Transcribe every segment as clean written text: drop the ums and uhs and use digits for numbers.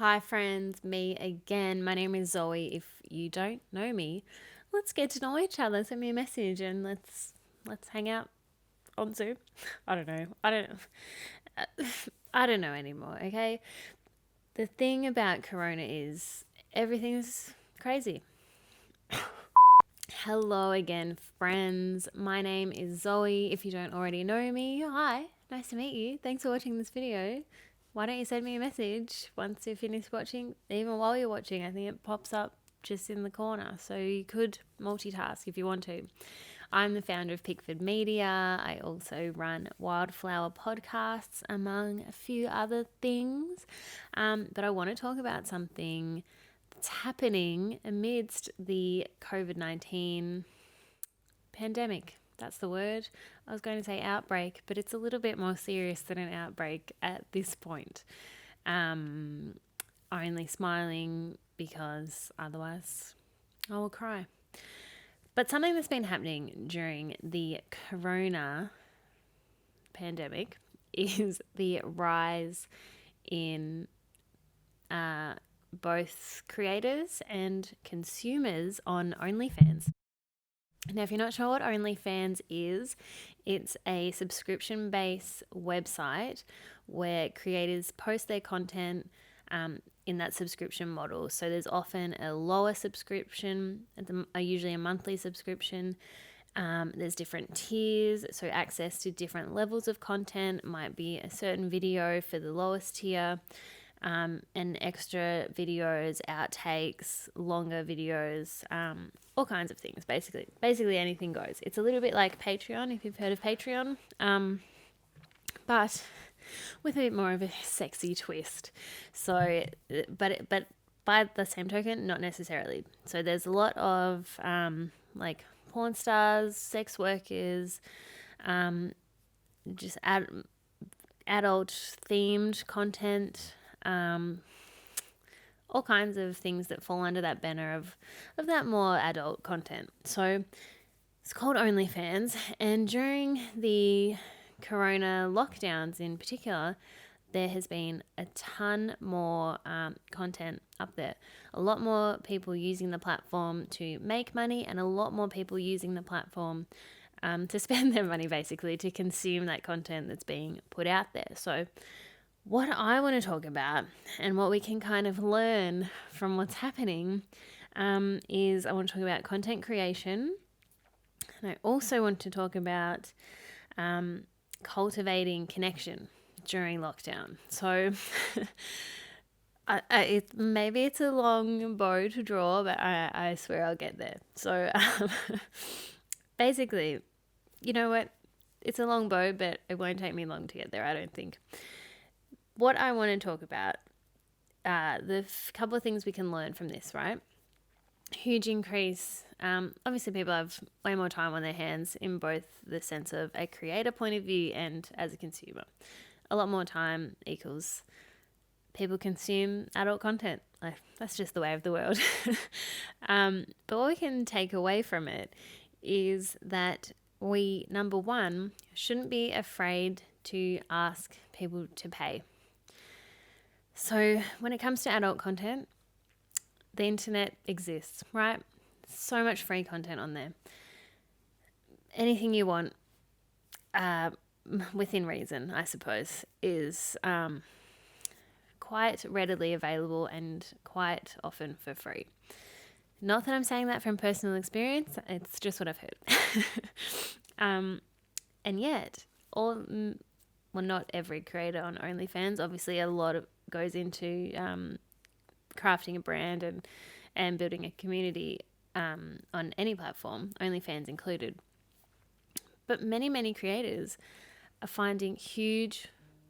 Hi friends, me again. My name is Zoe. If you don't know me, let's get to know each other. Send me a message and let's hang out on Zoom. I don't know. I don't know anymore, okay? The thing about corona is everything's crazy. Hello again, friends. My name is Zoe. If you don't already know me, hi. Nice to meet you. Thanks for watching this video. Why don't you send me a message once you finish watching? Even while you're watching, I think it pops up just in the corner. So you could multitask if you want to. I'm the founder of Pickford Media. I also run Wildflower podcasts, among a few other things. But I want to talk about something that's happening amidst the COVID-19 pandemic. That's the word. I was going to say outbreak, but it's a little bit more serious than an outbreak at this point. Only smiling because otherwise I will cry. But something that's been happening during the corona pandemic is the rise in both creators and consumers on OnlyFans. Now, if you're not sure what OnlyFans is, it's a subscription-based website where creators post their content in that subscription model. So there's often a lower subscription, usually a monthly subscription. There's different tiers, so access to different levels of content. Might be a certain video for the lowest tier, and extra videos, outtakes, longer videos, all kinds of things. Basically anything goes. It's a little bit like Patreon, if you've heard of Patreon, but with a bit more of a sexy twist. So, but by the same token, not necessarily. So there's a lot of like porn stars, sex workers, just adult themed content. All kinds of things that fall under that banner of that more adult content. So it's called OnlyFans, and during the corona lockdowns in particular, there has been a ton more content up there. A lot more people using the platform to make money, and a lot more people using the platform to spend their money, basically, to consume that content that's being put out there. So what I want to talk about and what we can kind of learn from what's happening is I want to talk about content creation. And I also want to talk about cultivating connection during lockdown. So maybe it's a long bow to draw, but I swear I'll get there. So basically, you know what? It's a long bow, but it won't take me long to get there, I don't think. What I want to talk about, the couple of things we can learn from this, right? Huge increase. Obviously, people have way more time on their hands in both the sense of a creator point of view and as a consumer. A lot more time equals people consume adult content. That's just the way of the world. But what we can take away from it is that we, number one, shouldn't be afraid to ask people to pay. So when it comes to adult content, the internet exists, right? So much free content on there. Anything you want, within reason, I suppose, is quite readily available and quite often for free. Not that I'm saying that from personal experience, it's just what I've heard. And yet, not every creator on OnlyFans, obviously a lot goes into crafting a brand and building a community on any platform, OnlyFans included. But many creators are finding huge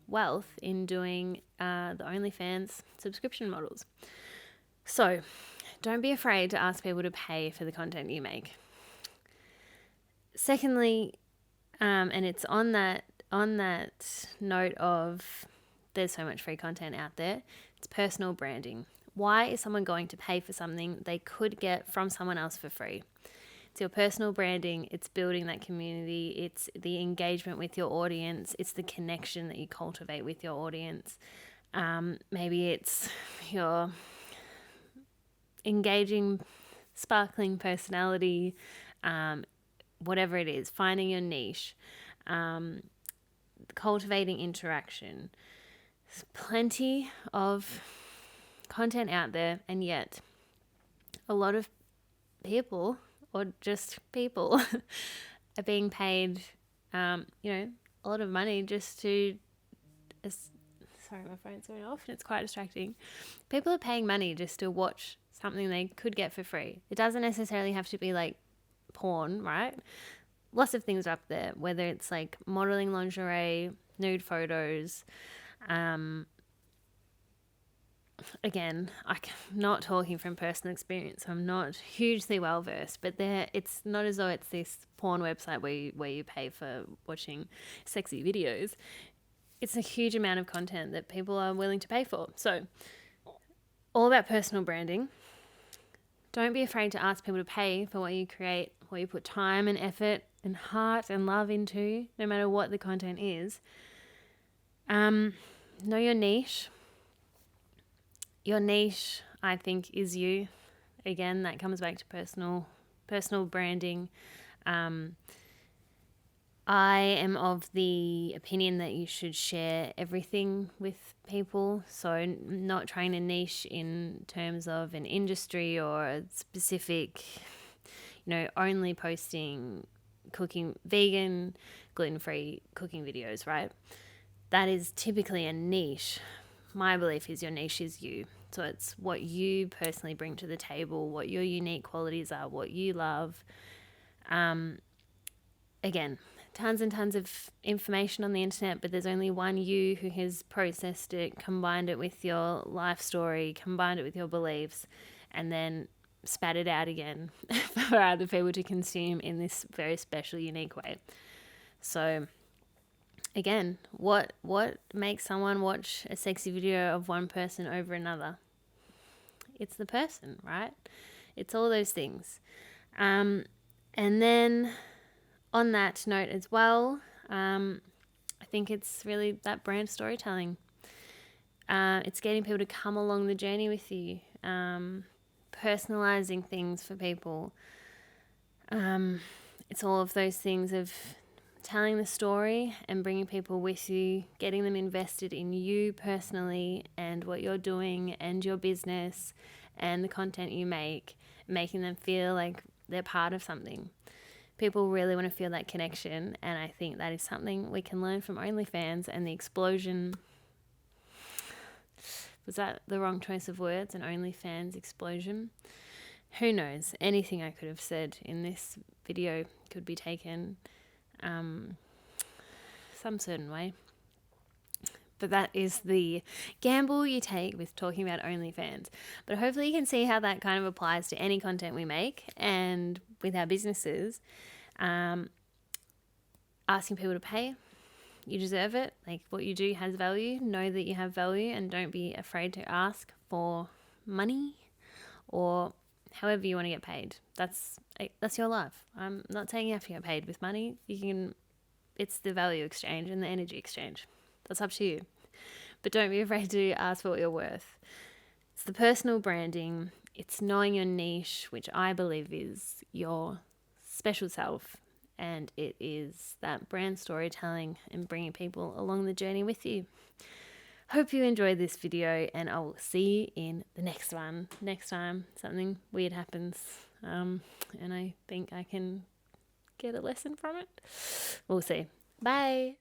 wealth in doing the OnlyFans subscription models. So don't be afraid to ask people to pay for the content you make. Secondly, and it's on that note of there's so much free content out there, it's personal branding. Why is someone going to pay for something they could get from someone else for free? It's your personal branding, it's building that community, it's the engagement with your audience, it's the connection that you cultivate with your audience. Maybe it's your engaging, sparkling personality, whatever it is, finding your niche, cultivating interaction. There's plenty of content out there, and yet a lot of people, or just people, are being paid, a lot of money just to... Sorry, my phone's going off and it's quite distracting. People are paying money just to watch something they could get for free. It doesn't necessarily have to be like porn, right? Lots of things up there, whether it's like modeling lingerie, nude photos. Again, I'm not talking from personal experience. I'm not hugely well versed, but it's not as though it's this porn website where you pay for watching sexy videos. It's a huge amount of content that people are willing to pay for. So, all about personal branding. Don't be afraid to ask people to pay for what you create, what you put time and effort and heart and love into, no matter what the content is. Know your niche. Your niche, I think, is you. Again, that comes back to personal branding. I am of the opinion that you should share everything with people. So not trying to niche in terms of an industry or a specific, only posting cooking, vegan, gluten-free cooking videos, right? That is typically a niche. My belief is your niche is you. So it's what you personally bring to the table, what your unique qualities are, what you love. Again, tons and tons of information on the internet, but there's only one you who has processed it, combined it with your life story, combined it with your beliefs, and then spat it out again for other people to consume in this very special, unique way. So again, what makes someone watch a sexy video of one person over another? It's the person, right? It's all those things. And then on that note as well, I think it's really that brand storytelling. It's getting people to come along the journey with you, personalizing things for people. It's all of those things of telling the story and bringing people with you, getting them invested in you personally and what you're doing and your business and the content you make, making them feel like they're part of something. People really want to feel that connection, and I think that is something we can learn from OnlyFans and the explosion. Was that the wrong choice of words? An OnlyFans explosion? Who knows? Anything I could have said in this video could be taken some certain way. But that is the gamble you take with talking about OnlyFans. But hopefully you can see how that kind of applies to any content we make and with our businesses. Asking people to pay. You deserve it. Like, what you do has value. Know that you have value and don't be afraid to ask for money or however you want to get paid. That's your life. I'm not saying you have to get paid with money. It's the value exchange and the energy exchange. That's up to you. But don't be afraid to ask for what you're worth. It's the personal branding. It's knowing your niche, which I believe is your special self. And it is that brand storytelling and bringing people along the journey with you. Hope you enjoyed this video, and I will see you in the next one. Next time something weird happens, and I think I can get a lesson from it. We'll see. Bye.